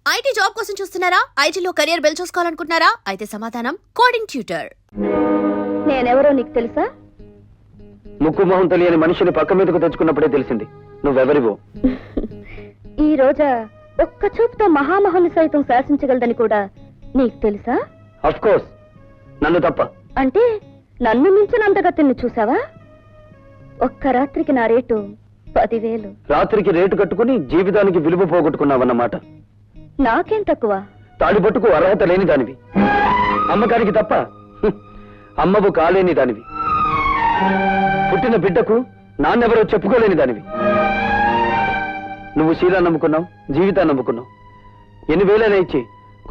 IT job కోసం చూస్తున్నారా? ఐటీలో కెరియర్ బిల్డ్ చూసుకోవాలనుకుంటున్నారా? అయితే సమాధానం కోడింగ్ ట్యూటర్. నేనెవరో నీకు తెలుసా? ముక్కు మొహం తెలియని మనిషిని పక్క మీదకు తెచ్చుకున్నప్పుడే తెలిసింది నువ్వెవరివో. ఈ రోజా ఒక్క చూపుతో మహామహుని సైతం శాసించగలదని కూడా నీకు తెలుసా? అఫ్ కోర్స్, నన్ను తప్ప. అంటే నన్ను మించినంతగా తిన్ను చూసావా? ఒక్క రాత్రికి నా రేటు 10,000. రాత్రికి రేటు కట్టుకుని జీవితానికి విలువ పోగొట్టుకున్నావన్నమాట. నాకేం తక్కువ? తాడిపట్టుకు అర్హత లేని దానివి, అమ్మకానికి తప్ప అమ్మవు కాలేని దానివి, పుట్టిన బిడ్డకు నాన్నెవరో చెప్పుకోలేని దానివి. నువ్వు శీలా నమ్ముకున్నావు, జీవితాన్ని నమ్ముకున్నావు. ఎన్ని వేలైనా ఇచ్చి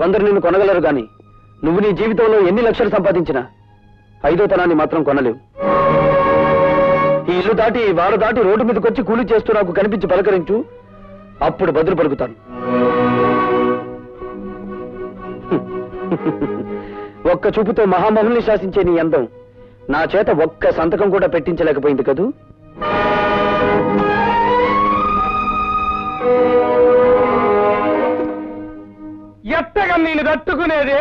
కొందరు నిన్ను కొనగలరు గాని నువ్వు నీ జీవితంలో ఎన్ని లక్షలు సంపాదించినా 5వ తనాన్ని మాత్రం కొనలేవు. ఈ ఇల్లు దాటి వారు దాటి రోడ్డు మీదకొచ్చి కూలి చేస్తూ నాకు కనిపించి పలకరించు, అప్పుడు బదులు పలుకుతాను. ఒక్క చూపుతో మహామహుల్ని శాసించే నీ అందం నా చేత ఒక్క సంతకం కూడా పెట్టించలేకపోయింది కదూ. ఎత్తగా నేను తట్టుకునేది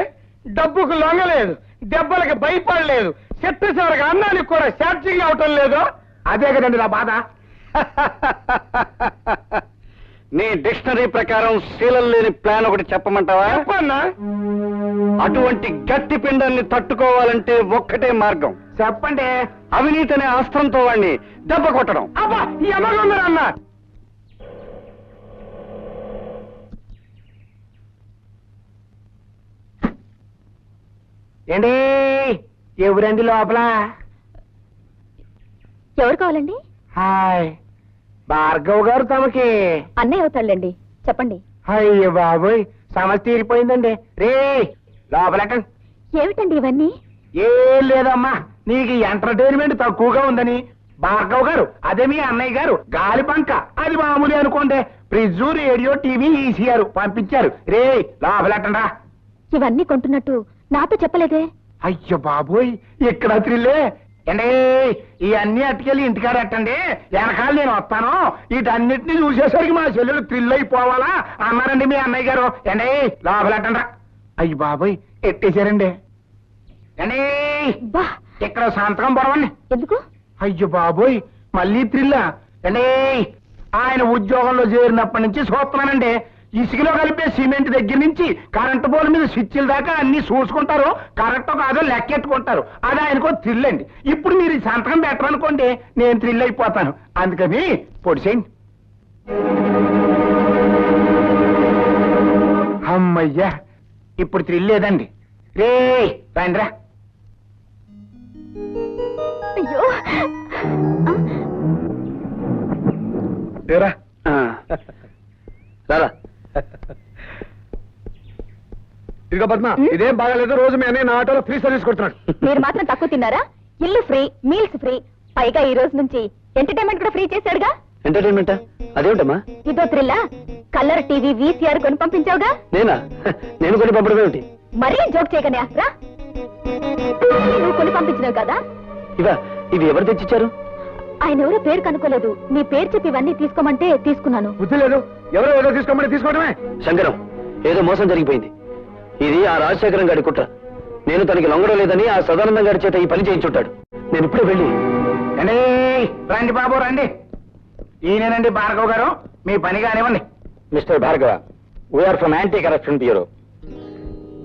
డబ్బుకు లొంగలేదు, దెబ్బలకు భయపడలేదు, చెట్టసారగా అన్నానికి కూడా ఛార్జింగ్ అవటం లేదు. అదే కదండి నా బాధ. నీ డిక్షనరీ ప్రకారం శీలం లేని ప్లాన్ ఒకటి చెప్పమంటావా? చెప్పన్నా. అటువంటి గట్టి పిండాన్ని తట్టుకోవాలంటే ఒక్కటే మార్గం. చెప్పండి. అవినీతి అనే అస్త్రంతో వాడిని దెబ్బ కొట్టడం. అబ్బా, ఈ అమ్మగొందరు అన్న. ఏంటి ఎవరండి లోపల? ఎవరు కావాలండి? హాయ్, భార్గవ్ గారు తమకి. అన్నయ్య అవుతాళ్ళండి, చెప్పండి. అయ్యో బాబోయ్, సమస్య తీరిపోయిందండి. రే లోపలెక్కండి. ఏమిటండి ఇవన్నీ? ఏం లేదమ్మా, నీకు ఎంటర్టైన్మెంట్ తక్కువగా ఉందని భార్గవ్ గారు, అదే మీ అన్నయ్య గారు గాలి పంక, అది మామూలు అనుకోండి, ఫ్రిడ్జ్, రేడియో, టీవీ, ఈసీఆర్ పంపించారు. రే లోపలెట్టండి. ఇవన్నీ కొంటున్నట్టు నాతో చెప్పలేదే? అయ్యో బాబోయ్, ఇక్కడ త్రిల్లే. అండి ఇవన్నీ అట్టుకెళ్ళి ఇంటికాడ ఎట్టండి, వెనకాల నేను వస్తాను. వీటన్నిటిని చూసేసరికి మా చెల్లెలు థ్రిల్ అయిపోవాలా అన్నారండి మీ అన్నయ్య గారు. అండి లోపలెట్టండి. అయ్యి బాబోయ్, ఎట్టేశారండి. అండి బా, ఇక్కడ సంతకం పొడవండి. ఎందుకు? అయ్యో బాబోయ్, మళ్ళీ థ్రిల్లా. అండి ఆయన ఉద్యోగంలో చేరినప్పటి నుంచి చూస్తున్నానండి, ఇసుకలో కలిపే సిమెంట్ దగ్గర నుంచి కరెంటు పోల్ మీద స్విచ్ల దాకా అన్ని చూసుకుంటారు, కరెక్టో కాదో లెక్కెట్టుకుంటారు. అది ఆయనకో థ్రిల్ అండి. ఇప్పుడు మీరు ఈ సంతకం పెట్టరనుకోండి, నేను థ్రిల్ అయిపోతాను. అందుకని పొడిసేయండి. అమ్మయ్యా, ఇప్పుడు థ్రిల్ లేదండి. రే రండిరా. అయ్యో, రేరా. రారా. ఇదిగో పద్మ, ఇదేం బాగాలేదు. రోజు మీ అన్నయ్య నా ఆటోలో ఫ్రీ సర్వీస్ కొడుతున్నాడు. మీరు మాత్రం తక్కువ తిన్నారా? ఇల్లు ఫ్రీ, మీల్స్ ఫ్రీ, పైగా ఈ రోజు నుంచి ఎంటర్టైన్మెంట్ కూడా ఫ్రీ చేశాడుగా. ఎంటర్టైన్మెంటా? అదేమిటమ్మా? ఇదో థ్రిల్లా? కలర్ టీవీ, వీసీఆర్ కొని పంపించావుగా. నేనా? నేను కొని పంపడం ఏమిటి? మరీ జోక్ చేయకనే రా. నువ్వు కొని పంపించినావు కదా. ఇవి ఎవరు తెచ్చిచ్చారు? ఆయన ఎవరో పేరు కనుక్కోలేదు, నీ పేరు చెప్పి ఇవన్నీ తీసుకోమంటే తీసుకున్నాను. బుద్ధి లేదు, ఎవరో ఏదో తీసుకోమని తీసుకోవడమే. శంకరం, ఏదో మోసం జరిగిపోయింది. ఇది ఆ రాజశేఖరం గారి కుట్ర. నేను తనకి లొంగడం లేదని ఆ సదానందం గారి చేత ఈ పని చేయించుంటాడు. నేను ఇప్పుడే వెళ్ళి. రండి బాబు రండి. ఈయనేనండి భార్గవ్ గారు, మీ పని కానివ్వండి. Mister Bhargava, we're from anti corruption bureau.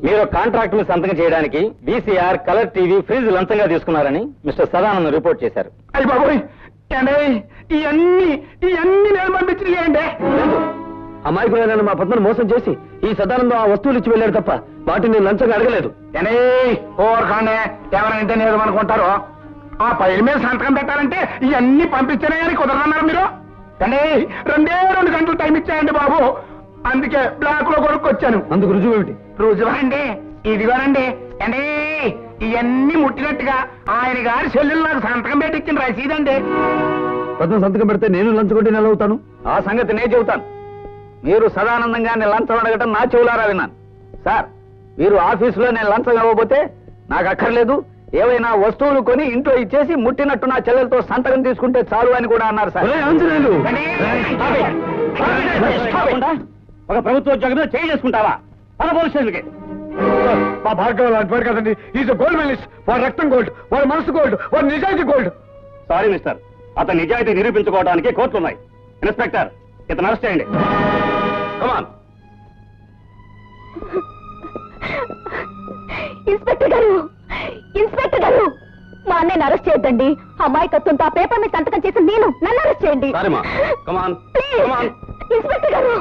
మీరు కాంట్రాక్ట్ ని సంతకం చేయడానికి వీసీఆర్, కలర్ టీవీ, ఫ్రిడ్జ్ లంచంగా తీసుకున్నారని మిస్టర్ సదానందం రిపోర్ట్ చేశారు. అయ్యి బాబోయ్, ఇవన్నీ నేను పంపించింది. అమాయకులైన మా పద్మను మోసం చేసి ఈ సదానందం ఆ వస్తువులు ఇచ్చి వెళ్ళాడు తప్ప వాటిని నేను లంచంగా అడగలేదు. ఓర్ఖాండే, ఎవరైతే నేను అనుకుంటారో ఆ పైల మీద సంతకం పెట్టాలంటే ఇవన్నీ పంపించానే కానీ కుదరదన్నారు మీరు. కానీ 2 గంటలు టైం ఇచ్చాయండి బాబు, అందుకే బ్లాక్ లో కొనుక్కొచ్చాను. అందుకు రుజువు ఏమిటి? రుజువా అండి? ఇదిగోనండి. అండి ఇవన్నీ ముట్టినట్టుగా ఆయన గారి సెల్లులు నాకు సంతకం పెట్టించిన రసీదండి. పద్మ సంతకం పెడితే నేను లంచగొట్టి నెల అవుతాను. ఆ సంగతి నేను చెబుతాను. మీరు సదానందంగా లంచం అడగటం నా చెవులారా విన్నాను. సార్, మీరు ఆఫీసులో నేను లంచం ఇవ్వబోతే నాకు అక్కర్లేదు, ఏవైనా వస్తువులు కొని ఇంట్లో ఇచ్చేసి ముట్టినట్టు నా చెల్లెలతో సంతకం తీసుకుంటే చాలు అని కూడా అన్నారు సార్. ఒక ప్రభుత్వ ఉద్యోగం మీద చేయి చేసుకుంటావా? పద పోలీస్ స్టేషన్కి. మా భార్గవ లాంటి వాడు కదండి. Is gold medalist. వాడు రక్తం గోల్డ్, వాడు మనసు గోల్డ్, వాడు నిజాయితీ గోల్డ్. సారీ మిస్టర్, అతని నిజాయితీ నిరూపించుకోవడానికి కోర్టులు ఉన్నాయి. ఇన్స్పెక్టర్, ఇతను అరెస్ట్ చేయండి. కమాన్. ఇన్స్పెక్టర్ గారు, ఇన్స్పెక్టర్ గారు, మా అన్నయ్యని అరెస్ట్ చేయొద్దండి. అమాయకత్వంతో ఆ పేపర్ మీద సంతకం చేసి నన్ను అరెస్ట్ చేయండి. సారీమా, కమాన్. ప్లీజ్. ఇన్స్పెక్టర్ గారు.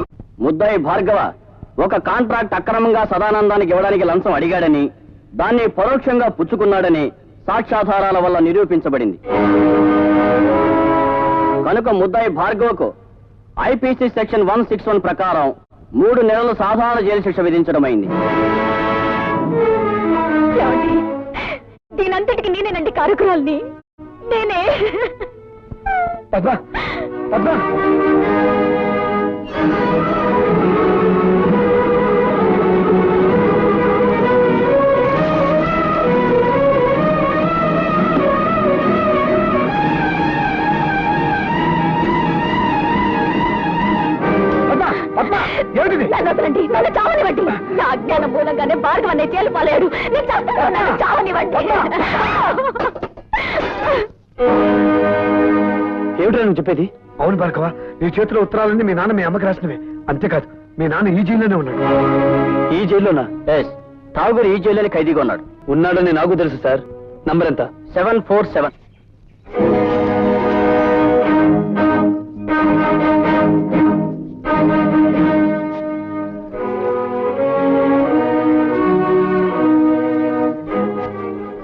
ముద్దాయి భార్గవ ఒక కాంట్రాక్ట్ అక్రమంగా సదానందానికి ఇవ్వడానికి లంచం అడిగాడని, దాన్ని పరోక్షంగా పుచ్చుకున్నాడని సాక్ష్యాధారాల వల్ల నిరూపించబడింది. కనుక ముద్దాయి భార్గవకు ఐపీసీ సెక్షన్ 161 ప్రకారం 3 నెలలు సాధారణ జైలు శిక్ష విధించడమైంది. ఏమండి, దీనంతటికి నేనేనండి కారకురాల్ని. నేనే. పద్మ, పద్మ. నన్ను వదలండి, నన్ను చావనివ్వండి. నా అజ్ఞానం మూలంగానే భార్గవ అనే జైలు పాలేడు. నేను చేస్తాను, నన్ను చావనివ్వండి. ఏమిటో నువ్వు చెప్పేది? అవును భార్గవ, నీ చేతిలో ఉత్తరాలన్నీ మీ నాన్న మీ అమ్మకి రాసినవే. అంతేకాదు, మీ నాన్న ఈ జైల్లోనే ఉన్నాడు. ఈ జైల్లోనా? ఠాగూర్ ఈ జైల్లోనే ఖైదీగా ఉన్నాడు. ఉన్నాడని నాకు తెలుసు సార్. నంబర్ ఎంత? 747.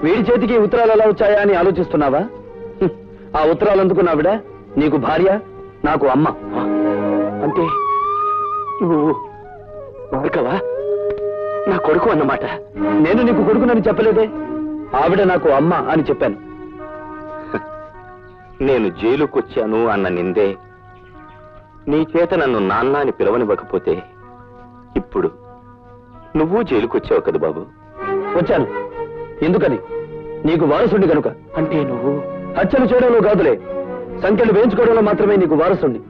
వీడి చేతికి ఉత్తరాలు ఎలా వచ్చాయా అని ఆలోచిస్తున్నావా? ఆ ఉత్తరాలు అందుకున్నావిడ నీకు భార్య, నాకు అమ్మ. అంటే నువ్వు భార్గవా నా కొడుకు అన్నమాట. నేను నీకు కొడుకునని చెప్పలేదే. ఆవిడ నాకు అమ్మ అని చెప్పాను. నేను జైలుకొచ్చాను అన్న నిందే నీ చేత నన్ను నాన్న అని పిలవనివ్వకపోతే ఇప్పుడు నువ్వు జైలుకొచ్చావు కదా బాబు. వచ్చాను. ఎందుకని? నీకు వారసుండి కనుక. అంటే నువ్వు హత్యలు చేయడంలో కాదులే, సంఖ్యలు వేయించుకోవడంలో మాత్రమే నీకు వారసుండి.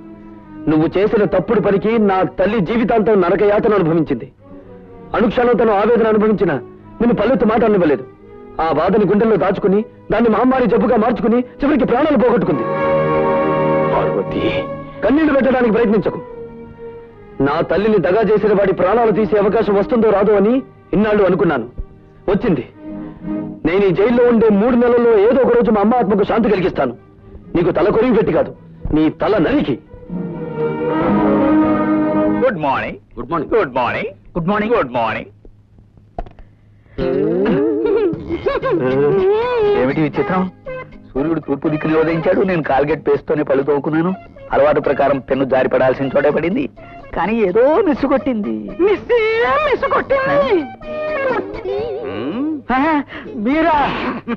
నువ్వు చేసిన తప్పుడు పనికి నా తల్లి జీవితాంతం నరకయాతను అనుభవించింది. అనుక్షణం తను ఆవేదన అనుభవించిన నిన్ను పల్లెత్తు మాట అనివ్వలేదు. ఆ బాధని గుండెల్లో దాచుకుని దాన్ని మహమ్మారి జబ్బుగా మార్చుకుని చివరికి ప్రాణాలు పోగొట్టుకుంది. పార్వతి, కన్నీళ్లు పెట్టడానికి ప్రయత్నించకు. నా తల్లిని దగా చేసిన వాడి ప్రాణాలు తీసే అవకాశం వస్తుందో రాదో అని ఇన్నాళ్ళు అనుకున్నాను. వచ్చింది. నేను ఈ జైల్లో ఉండే 3 నెలల్లో ఏదో ఒక రోజు మా అమ్మ ఆత్మకు శాంతి కలిగిస్తాను. నీకు తల కొరివి పెట్టి కాదు, నీ తల నరికి. Good morning. Good morning. Good morning. Good morning. Good morning. ఏమిటి విచిత్రం? సూర్యుడు తూర్పు దిక్కుని ఉదయించాడు, నేను కాల్గేట్ పేస్తోనే పళ్ళు తోకున్నాను. అలవాటు ప్రకారం పెన్ను జారి పడాల్సిన చోటే పడింది, కానీ ఏదో మిస్సు కొట్టింది. మీరా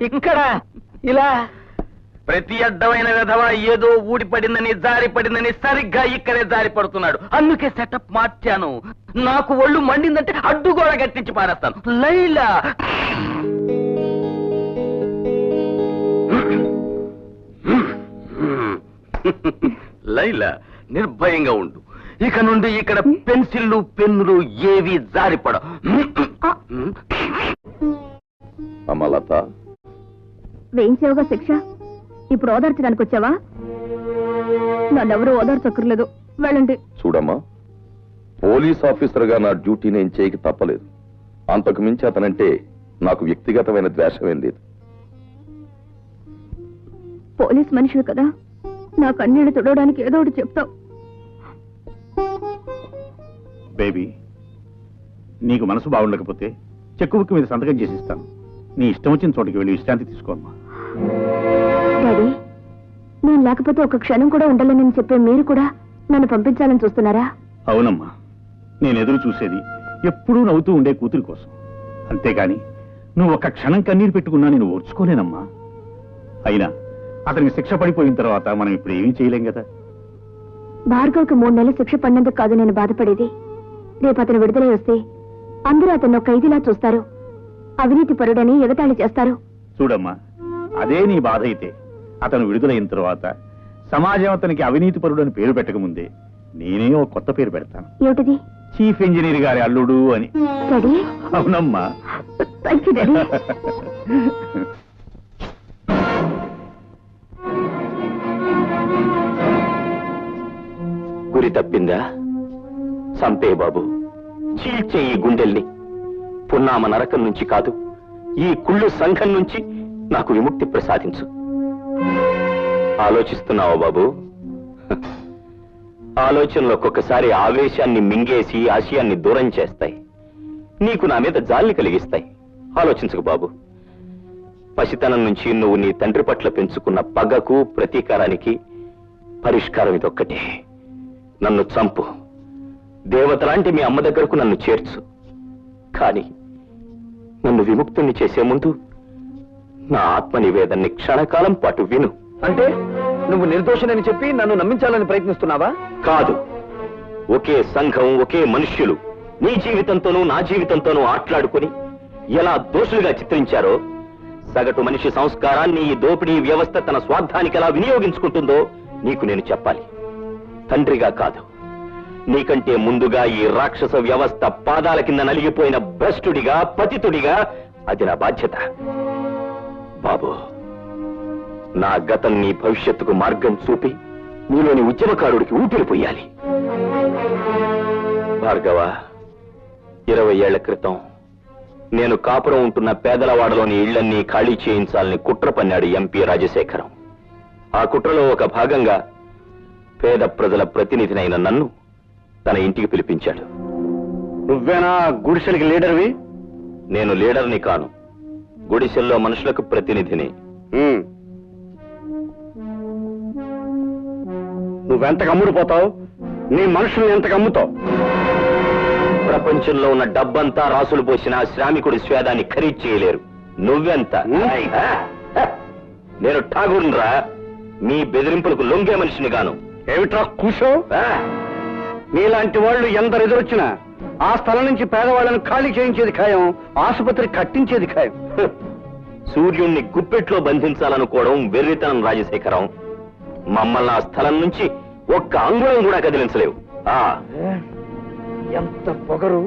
ఇక్కడ ఇలా? ప్రతి అడ్డమైన విధవ ఏదో ఊడిపడిందని జారి పడిందని సరిగ్గా ఇక్కడే జారి పడుతున్నాడు. అందుకే సెటప్ మార్చాను. నాకు ఒళ్ళు మండిందంటే అడ్డు కూడా కట్టించి పారేస్తాను. లైలా, లైలా నిర్భయంగా ఉండు. ఇక నుండి ఇక్కడ పెన్సిళ్ళు పెన్నులు ఏవి జారిపడ. అమలత, వేయించావుగా శిక్ష, ఇప్పుడు ఓదార్చడానికి వచ్చావా? నన్నెవరూ ఓదార్చక్కర్లేదు, వెళ్ళండి. చూడమ్మా, పోలీస్ ఆఫీసర్ గా నా డ్యూటీ నేను చేయక తప్పలేదు. అంతకు మించి అతనంటే నాకు వ్యక్తిగతమైన ద్వేషమేం లేదు. పోలీస్ మనుషులు కదా, నా కన్నీళ్లు తుడవడానికి ఏదో ఒకటి చెప్తావు. బేబీ, నీకు మనసు బాగుండకపోతే చెక్కు బుక్ మీద సంతకం చేసి ఇస్తాను. నీ ఇష్టం వచ్చిన చోటికి వెళ్ళి విశ్రాంతి తీసుకోమ్మా. డాడీ, నేను లేకపోతే ఒక క్షణం కూడా ఉండాలని చెప్పే మీరు కూడా నన్ను పంపించాలని చూస్తున్నారా? అవునమ్మా, నేను ఎదురు చూసేది ఎప్పుడూ నవ్వుతూ ఉండే కూతురి కోసం. అంతేగాని నువ్వు ఒక్క క్షణం కన్నీరు పెట్టుకున్నా నేను ఓర్చుకోలేనమ్మా. అయినా అతనికి శిక్ష పడిపోయిన తర్వాత మనం ఇప్పుడు ఏమీ చేయలేం కదా. భార్గవ్కి 3 నెలలు శిక్ష పడినందుకు కాదు నేను బాధపడేది. రేపు అతను విడుదలై వస్తే అందరూ అతను ఒక ఖైదీలా చూస్తారు, అవినీతి పరుడని ఎగతాళి చేస్తారు. చూడమ్మా, అదే నీ బాధ అయితే అతను విడుదలైన తర్వాత సమాజం అతనికి అవినీతి పరుడని పేరు పెట్టకముందే నేనే ఒక కొత్త పేరు పెడతాను. ఏమిటిది? చీఫ్ ఇంజనీర్ గారి అల్లుడు అని. డాడీ అవునమ్మా. Thank you daddy. గురి తప్పిందా? సంపే బాబు, చీల్చే ఈ గుండెల్ని. పున్నామ నరకం నుంచి కాదు, ఈ కుళ్ళు సంఘం నుంచి నాకు విముక్తి ప్రసాదించు. ఆలోచిస్తున్నావా బాబు? ఆలోచనలు ఒక్కొక్కసారి ఆవేశాన్ని మింగేసి ఆశయాన్ని దూరం చేస్తాయి. నీకు నా మీద జాలిని కలిగిస్తాయి. ఆలోచించకు బాబు. పసితనం నుంచి నువ్వు నీ తండ్రి పట్ల పెంచుకున్న పగకు, ప్రతీకారానికి పరిష్కారం ఇదొక్కటే. నన్ను చంపు, దేవతలాంటి మీ అమ్మ దగ్గరకు నన్ను చేర్చు. కానీ నన్ను విముక్తుణ్ణి చేసే ముందు నా ఆత్మ నివేదన్ని క్షణకాలం పాటు విను. అంటే నువ్వు నిర్దోషనని చెప్పి నన్ను నమ్మించాలని ప్రయత్నిస్తున్నావా? కాదు, ఒకే సంఘం, ఒకే మనుష్యులు నీ జీవితంతోనూ నా జీవితంతోనూ ఆట్లాడుకుని ఎలా దోషులుగా చిత్రించారో, సగటు మనిషి సంస్కారాన్ని ఈ దోపిడీ వ్యవస్థ తన స్వార్థానికి ఎలా వినియోగించుకుంటుందో నీకు నేను చెప్పాలి. తండ్రిగా కాదు, నీకంటే ముందుగా ఈ రాక్షస వ్యవస్థ పాదాల కింద నలిగిపోయిన భ్రష్టుడిగా, పతితుడిగా అది నా బాధ్యత. బాబు, నా గతం నీ భవిష్యత్తుకు మార్గం చూపి నీలోని ఉద్యమకారుడికి ఊపిరి పొయ్యాలి. భార్గవ, 20 ఏళ్ల క్రితం నేను కాపురం ఉంటున్న పేదలవాడలోని ఇళ్లన్నీ ఖాళీ చేయించాలని కుట్ర పన్నాడు ఎంపీ రాజశేఖరం. ఆ కుట్రలో ఒక భాగంగా పేద ప్రజల ప్రతినిధినైన నన్ను తన ఇంటికి పిలిపించాడు. నువ్వేనా గుడిసెలకి లీడర్వి? నేను లీడర్ని కాను, గుడిసెల్లో మనుషులకు ప్రతినిధిని. నువ్వెంతకు అమ్ముడుపోతావు? నీ మనుషుల్ని ఎంతకు అమ్ముతావు? ప్రపంచంలో ఉన్న డబ్బంతా రాసులు పోసిన శ్రామికుడి స్వేదాన్ని ఖరీదు చేయలేరు. నువ్వెంత? నేను ఠాగూర్రా, మీ బెదిరింపులకు లొంగే మనిషిని గాను. ఏమిట్రా కూసో? నీలాంటి వాళ్ళు ఎందరు ఎదురొచ్చినా ఆ స్థలం నుంచి పేదవాళ్ళను ఖాళీ చేయించేది ఖాయం, ఆసుపత్రి కట్టించేది ఖాయం. సూర్యుణ్ణి గుప్పెట్లో బంధించాలనుకోవడం వెర్రితనం రాజశేఖరం. మమ్మల్ని ఆ స్థలం నుంచి ఒక్క అంగుళం కూడా కదిలించలేవు. ఎంత పొగరు!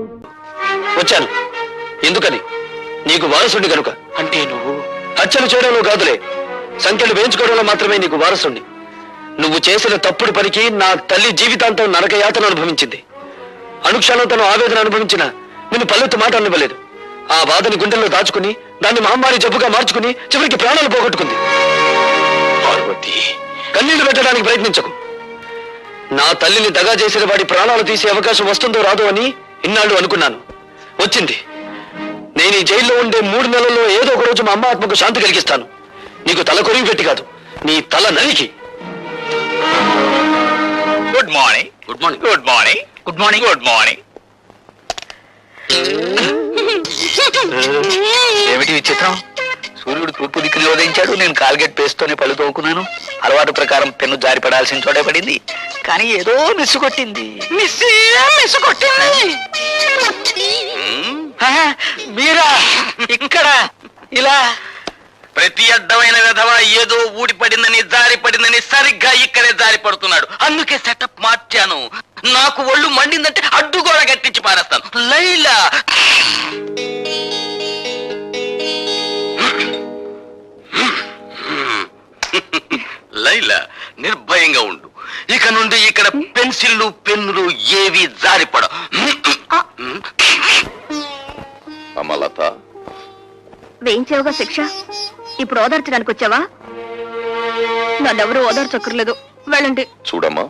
వచ్చాను. ఎందుకని? నీకు వారసుండి కనుక. అంటే నువ్వు హత్యలు చేయడంలో కాదులే, సంఖ్యలు వేయించుకోవడంలో మాత్రమే నీకు వారసుండి. నువ్వు చేసిన తప్పుడు పనికి నా తల్లి జీవితాంతం నరకయాతన అనుభవించింది. అనుక్షణం తను ఆవేదన అనుభవించిన నిన్ను పల్లెత్తు మాట అనివ్వలేదు. ఆ బాధని గుండెల్లో దాచుకుని దాన్ని మహమ్మారి జబ్బుగా మార్చుకుని చివరికి ప్రాణాలు పోగొట్టుకుంది. పార్వతి, కన్నీళ్లు పెట్టడానికి ప్రయత్నించకు. నా తల్లిని దగా చేసిన వాడి ప్రాణాలు తీసే అవకాశం వస్తుందో రాదో అని ఇన్నాళ్ళు అనుకున్నాను. వచ్చింది. నేను ఈ జైల్లో ఉండే 3 నెలల్లో ఏదో ఒక రోజు మా అమ్మ ఆత్మకు శాంతి కలిగిస్తాను. నీకు తల కొరివి పెట్టి కాదు, నీ తల నరికి. Good morning. Good morning. Good morning. Good morning. Good morning. ఏమిటి విచిత్రం? సూర్యుడు తూర్పు దిక్కుని ఉదయించాడు, నేను కాల్గేట్ పేస్తోనే పళ్ళు తోకున్నాను. అలవాటు ప్రకారం పెన్ను జారి పడాల్సిన చోటే పడింది, కానీ ఏదో మిస్సు కొట్టింది. మీరా ఇక్కడ ఇలా? ప్రతి అడ్డమైన విధవ ఏదో ఊడిపడిందని, జారి పడిందని సరిగ్గా ఇక్కడే జారి పడుతున్నాడు. అందుకే సెటప్ మార్చాను. నాకు ఒళ్ళు మండిందంటే అడ్డుగోడ కట్టించి పారేస్తాను. లైలా, లైలా, నిర్భయంగా ఉండు. ఇక నుండి ఇక్కడ పెన్సిళ్ళు, పెన్నులు ఏవి జారిపడ. అమలత, వేయించావుగా శిక్ష, ఇప్పుడు ఓదార్చడానికి వచ్చావా? నన్నెవరూ ఓదార్చక్కర్లేదు, వెళ్ళండి. చూడమ్మా,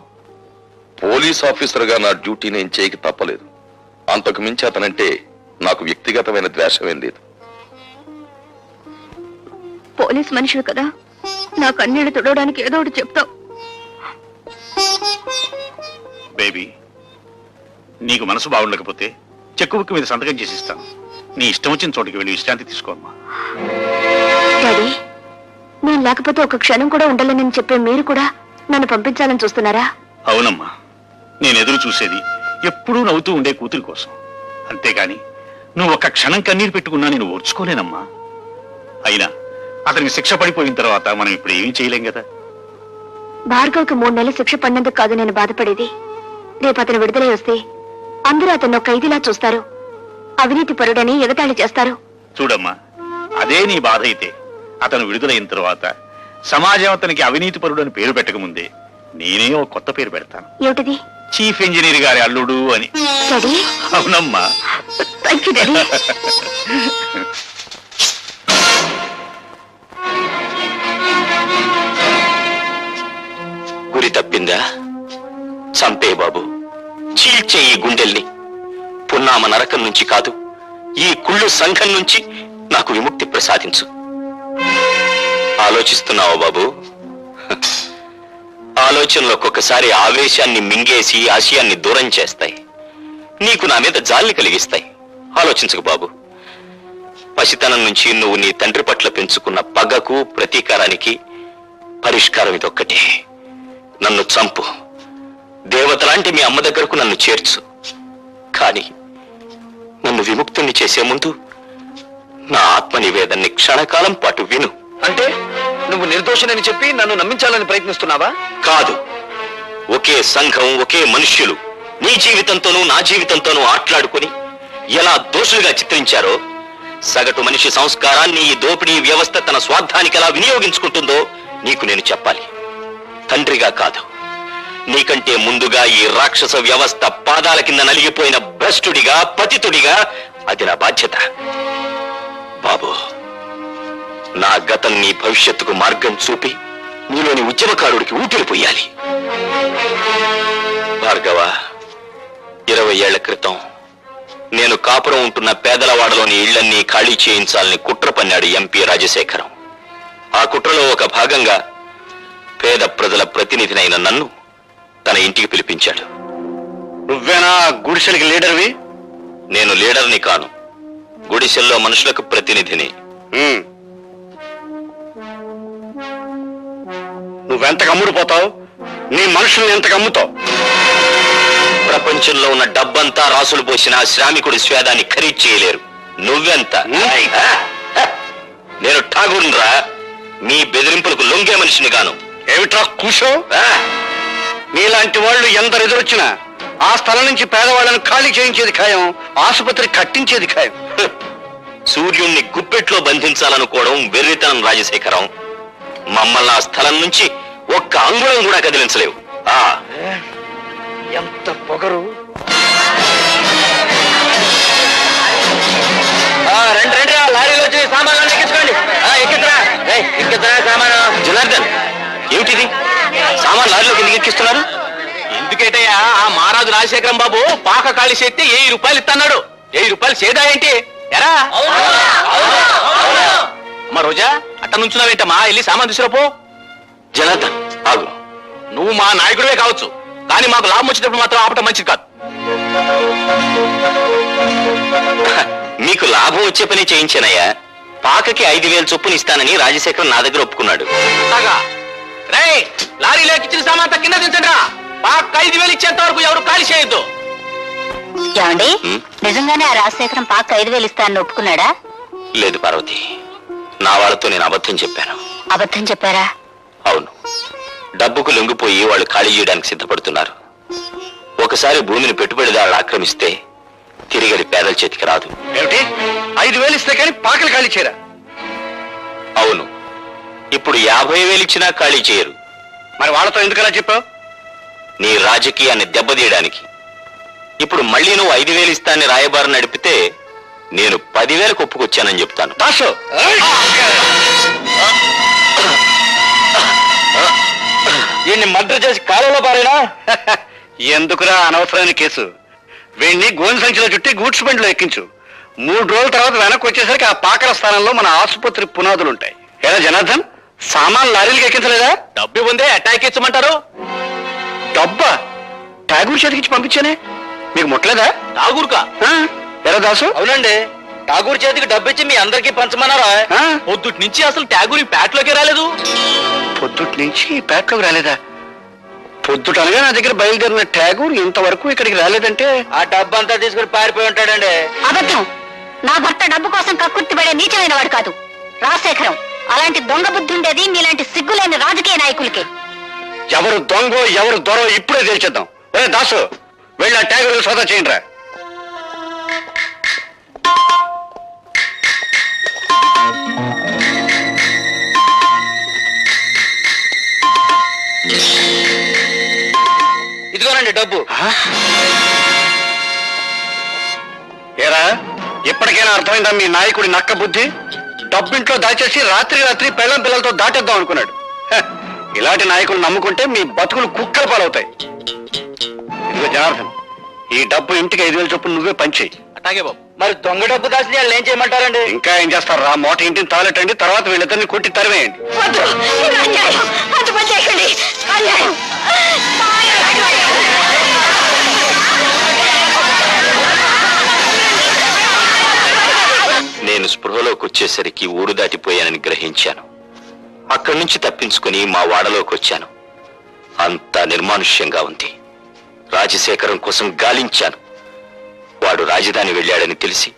పోలీస్ ఆఫీసర్గా నా డ్యూటీ నేను చేయక తప్పలేదు. అంతకు మించి అతనంటే నాకు వ్యక్తిగతమైన ద్వేషమేం లేదు. పోలీస్ మనిషివి కదా, నా కన్నీళ్లు తుడవడానికి ఏదో ఒకటి చెప్తావు. బేబీ, నీకు మనసు బాగుండకపోతే చెక్కు బుక్ మీద సంతకం చేసి ఇస్తాను. నీ ఇష్టం వచ్చిన చోటికి వెళ్ళి విశ్రాంతి తీసుకోమ్మా. డాడీ, నేను లేకపోతే ఒక క్షణం కూడా ఉండాలని చెప్పే మీరు కూడా నన్ను పంపించాలని చూస్తున్నారా? అవునమ్మా, నేను ఎదురు చూసేది ఎప్పుడూ నవ్వుతూ ఉండే కూతురి కోసం. అంతేగాని నువ్వు ఒక్క క్షణం కన్నీరు పెట్టుకున్నా నేను ఓర్చుకోలేనమ్మా. అయినా అతనికి శిక్ష పడిపోయిన తర్వాత మనం ఇప్పుడు ఏమీ చేయలేం కదా. భార్గవ్కి 3 నెలలు శిక్ష పడినందుకు కాదు నేను బాధపడేది. రేపు అతను విడుదలై వస్తే అందరూ అతన్ని ఖైదీలా చూస్తారు, అవినీతి పరుడని ఎగతాళి చేస్తారు. చూడమ్మా, అదే నీ బాధ అయితే అతను విడుదలైన తర్వాత సమాజం అతనికి అవినీతి పరుడు అని పేరు పెట్టకముందే నేనే ఓ కొత్త పేరు పెడతాను. ఏమిటిది? చీఫ్ ఇంజనీర్ గారి అల్లుడు అని. డాడీ, అవునమ్మా. Thank you daddy. గురి తప్పిందా? చంపే బాబు, చీల్చే ఈ గుండెల్ని. పున్నామ నరకం నుంచి కాదు, ఈ కుళ్ళు సంఘం నుంచి నాకు విముక్తి ప్రసాదించు. ఆలోచిస్తున్నావా బాబు? ఆలోచనలు ఒక్కొక్కసారి ఆవేశాన్ని మింగేసి ఆశయాన్ని దూరం చేస్తాయి. నీకు నా మీద జాలిని కలిగిస్తాయి. ఆలోచించకు బాబు. పసితనం నుంచి నువ్వు నీ తండ్రి పట్ల పెంచుకున్న పగకు ప్రతీకారానికి పరిష్కారం ఇదొక్కటే. నన్ను చంపు, దేవతలాంటి మీ అమ్మ దగ్గరకు నన్ను చేర్చు. కానీ నన్ను విముక్తుణ్ణి చేసే ముందు నా ఆత్మ నివేదన్ని క్షణకాలం పాటు విను. అంటే నువ్వు నిర్దోషినని చెప్పి నన్ను నమ్మించాలని ప్రయత్నిస్తున్నావా? కాదు, ఒకే సంఘం, ఒకే మనుష్యులు నీ జీవితంతోనూ నా జీవితంతోనూ ఆట్లాడుకుని ఎలా దోషులుగా చిత్రించారో, సగటు మనిషి సంస్కారాన్ని ఈ దోపిడీ వ్యవస్థ తన స్వార్థానికి ఎలా వినియోగించుకుంటుందో నీకు నేను చెప్పాలి. తండ్రిగా కాదు, నీకంటే ముందుగా ఈ రాక్షస వ్యవస్థ పాదాల కింద నలిగిపోయిన భ్రష్టుడిగా, పతితుడిగా అది నా బాధ్యత. బాబు, నా గతం నీ భవిష్యత్తుకు మార్గం చూపి నీలోని ఉద్యమకారుడికి ఊపిరిపోయాలి. భార్గవ, 20 ఏళ్ల క్రితం నేను కాపురం ఉంటున్న పేదలవాడలోని ఇళ్లన్నీ ఖాళీ చేయించాలని కుట్ర పన్నాడు ఎంపీ రాజశేఖరం. ఆ కుట్రలో ఒక భాగంగా పేద ప్రజల ప్రతినిధినైన నన్ను తన ఇంటికి పిలిపించాడు. నువ్వేనా గుడిసెలకి లీడర్వి? నేను లీడర్ని కాను, గుడిసెల్లో మనుషులకు ప్రతినిధిని. నువ్వెంతకు అమ్ముడుపోతావు? నీ మనుషుల్ని ఎంతకు అమ్ముతావు? ప్రపంచంలో ఉన్న డబ్బంతా రాసులు పోసిన శ్రామికుడి స్వేదాన్ని ఖరీదు చేయలేరు. నువ్వెంత? నేను ఠాగూర్రా, మీ బెదిరింపులకు లొంగే మనిషిని గాను. ఏమిట్రా కూసో? నీలాంటి వాళ్ళు ఎందరు ఎదురొచ్చినా ఆ స్థలం నుంచి పేదవాళ్ళను ఖాళీ చేయించేది ఖాయం, ఆసుపత్రి కట్టించేది ఖాయం. సూర్యుణ్ణి గుప్పెట్లో బంధించాలనుకోవడం వెర్రితనం రాజశేఖరం. మమ్మల్ని ఆ స్థలం నుంచి ఒక్క అంగుళం కూడా కదిలించలేవు. ఎంత పొగరు! రండి, లారీలో వచ్చి సామాన్లు ఎక్కించుకోండి. ఎక్కించరా సామాను. జనార్దన్, ఏమిటిది? సామాన్ లారీలోకి ఎందుకు ఎక్కిస్తున్నారు? ఎందుకేటయ్యా, ఆ మహారాజు రాజశేఖరం బాబు పాక ఖాళీ చేస్తే 1000 రూపాయలు ఇస్తున్నాడు. 1000 రూపాయలు సేదా ఏంటి? ఎరా అమ్మా రోజా, అట్ట నుంచున్నావేంటమ్మా? వెళ్ళి సామాన్ తీసుకురాపో. జనార్దన్ ఆగు. నువ్వు మా నాయకుడివే కావచ్చు, కానీ మాకు లాభం వచ్చేటప్పుడు మాత్రం ఆపటం మంచిది కాదు. మీకు లాభం వచ్చే పని చేయించానయ్యా. పాకకి 5000 చొప్పున ఇస్తానని రాజశేఖరం నా దగ్గర ఒప్పుకున్నాడు. లారీలోకి ఇచ్చిన సామాన్ కింద దించండి రా. పాక 5000 ఇచ్చేంత వరకు ఎవరు ఖాళీ చేయొద్దు. ఏమండి, నిజంగానే ఆ రాజశేఖరం పాక 5000 ఇస్తానని ఒప్పుకున్నాడా? లేదు పార్వతి, నా వాళ్ళతో నేను అబద్ధం చెప్పాను. అబద్ధం చెప్పారా? అవును, డబ్బుకు లొంగిపోయి వాళ్ళు ఖాళీ చేయడానికి సిద్ధపడుతున్నారు. ఒకసారి భూమిని పెట్టుబడిదారులు ఆక్రమిస్తే తిరిగి అది పేదల చేతికి రాదు. ఏమిటి? 5000 ఇస్తే కానీ పాకలు ఖాళీ చేయరా? అవును, ఇప్పుడు 50,000 ఇచ్చినా ఖాళీ చేయరు. మరి వాళ్ళతో ఎందుకలా చెప్పావు? నీ రాజకీయాన్ని దెబ్బతీయడానికి. ఇప్పుడు మళ్ళీ నువ్వు 5,000 ఇస్తానని రాయబారం నడిపితే నేను 10,000 ఒప్పుకొచ్చానని చెప్తాను. దాసు, వీడిని మర్డర్ చేసి కాలంలో పారేనా? ఎందుకురా అనవసరమైన కేసు? వీడిని గోని సంచిలో చుట్టి గూడ్స్ బండిలో ఎక్కించు. 3 రోజుల తర్వాత వెనక్కి వచ్చేసరికి ఆ పాకల స్థానంలో మన ఆసుపత్రి పునాదులుంటాయి. ఏదా జనార్దన్, సామాన్ లారీలకు ఎక్కించలేదా? డబ్బు ఉందే అటాక్ ఇచ్చమంటారు. డబ్బా? ఠాగూర్ చేతికిచ్చి పంపించానే, మీకు ముట్టలేదా? ఠాగూర్కా? ఎరా దాసు? అవునండి, ఠాగూర్ చేతికి డబ్బిచ్చి మీ అందరికీ పంచమన్నారా? పొద్దుటి నుంచి అసలు ఠాగూర్ ఈ ప్యాట్లోకి రాలేదు. పొద్దుటి నుంచి ప్యాట్లోకి రాలేదా? పొద్దుటనగా నా దగ్గర బయలుదేరిన ఠాగూర్ ఇంతవరకు ఇక్కడికి రాలేదంటే ఆ డబ్బంతా తీసుకుని పారిపోయి ఉంటాడండి. అబద్ధం. నా భర్త డబ్బు కోసం కక్కుర్తిపడే నీచమైన వాడు కాదు రాజశేఖరం. అలాంటి దొంగ బుద్ధి ఉండేది మీలాంటి సిగ్గులేని రాజకీయ నాయకులకి. ఎవరు దొంగో ఎవరు దొరో ఇప్పుడే తెలిచేద్దాం. దాసు, వెళ్ళి ఆ ఠాగూర్ సోదా చేయండి రా. ఏరా ఎప్పటికైనా అర్థమైందా మీ నాయకుడి నక్క బుద్ధి? డబ్బింట్లో దాచేసి రాత్రి రాత్రి పెళ్ళం పిల్లలతో దాటేద్దాం అనుకున్నాడు. ఇలాంటి నాయకులు నమ్ముకుంటే మీ బతుకులు కుక్కల పాలవుతాయి. ఇదిగో జనార్దన్, ఈ డబ్బు ఇంటికి 5,000 చొప్పున నువ్వే పంచేయి. అట్లాగే బాబు. మరి దొంగ డబ్బు దాచిన వాళ్ళు ఏం చేయమంటారండి? ఇంకా ఏం చేస్తారు రా, మోట ఇంటిని తాలెట్టండి, తర్వాత వీళ్ళిద్దరిని కొట్టి తరివేయండి. నేను స్పృహలోకి వచ్చేసరికి ఊరు దాటిపోయానని గ్రహించాను. అక్కడి నుంచి తప్పించుకుని మా వాడలోకి వచ్చాను. అంతా నిర్మానుష్యంగా ఉంది. రాజశేఖరం కోసం గాలించాను. వాడు రాజధాని వెళ్ళాడని తెలిసి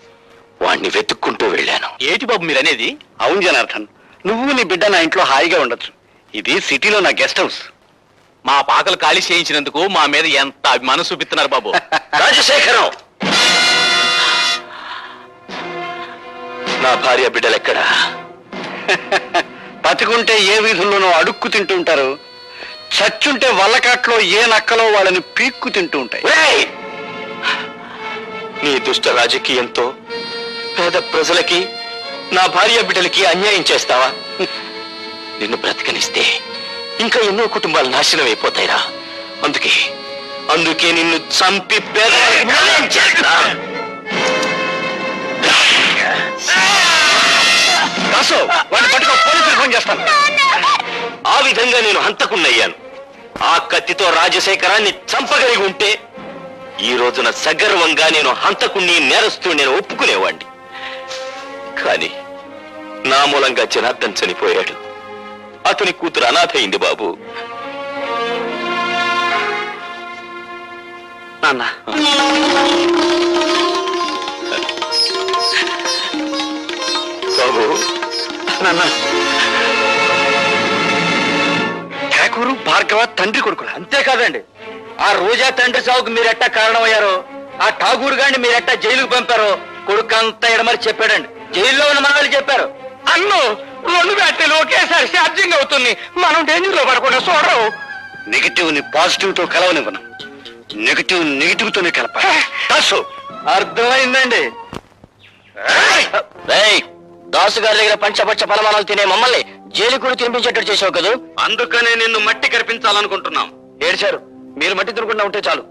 వాణ్ణి వెతుక్కుంటూ వెళ్ళాను. ఏటి బాబు మీరనేది? అవును జనార్దన్, నువ్వు నీ బిడ్డ నా ఇంట్లో హాయిగా ఉండొచ్చు. ఇది సిటీలో నా గెస్ట్ హౌస్. మా పాకలు ఖాళీ చేయించినందుకు మా మీద ఎంత అభిమానం చూపిస్తున్నారు బాబు. రాజశేఖరం, నా భార్య బిడ్డలెక్కడా? బతికుంటే ఏ వీధుల్లోనో అడుక్కు తింటూ ఉంటారు, చచ్చుంటే వల్లకాట్లో ఏ నక్కలో వాళ్ళని పీక్కు తింటూ ఉంటాయి. ఒరేయ్! నీ దుష్ట రాజకీయంతో పేద ప్రజలకి, నా భార్య బిడ్డలకి అన్యాయం చేస్తావా? నిన్ను బ్రతకనిస్తే ఇంకా ఎన్నో కుటుంబాలు నాశనం అయిపోతాయిరా. అందుకే నిన్ను చంపి పేదవాళ్ళకి న్యాయం చేస్తా. దాసు, వాడిని పట్టుకో, పోలీసులు ఫోన్ చేస్తాను. ఆ విధంగా నేను హంతకున్నయ్యాను. ఆ కత్తితో రాజశేఖరాన్ని చంపగలిగి ఉంటే ఈ రోజున సగర్వంగా నేను హంతకుణ్ణి, నేరస్తూ నేను ఒప్పుకునేవాణ్ణి. కానీ నా మూలంగా జనార్దన్ చనిపోయాడు. అతని కూతురు అనాథ అయింది బాబు. నాన్న, బాబు, నాన్న, ఠాకూరు భార్గవ తండ్రి కొడుకులా? అంతేకాదండి, ఆ రోజా తండ్రి సావుకు మీరెట్టా కారణమయ్యారో, ఆ ఠాగూర్ గారిని మీరెట్టా జైలుకు పంపారో కొడుకు అంతా ఎడమరి చెప్పాడండి. జైల్లో ఉన్న మనవాళ్ళు చెప్పారు. అన్ను 2 బ్యాటరీలు ఒకేసారి ఛార్జింగ్ అవుతుంది, మనం డేంజర్ లో పడకుండా చూడరు. నెగిటివ్ ని పాజిటివ్ తో కలవనివ్వను, నెగిటివ్ తోనే కలపాలి. దాసు, అర్థమైందండి. దాసు గారి దగ్గర పంచపచ్చ ఫలమానాలు తినే మమ్మల్ని జైలు కూడా తినిపించేటట్టు చేసావు కదా. అందుకనే నిన్ను మట్టి కనిపించాలనుకుంటున్నాం. ఏడ్చారు, మీరు మట్టి తినకుండా ఉంటే చాలు.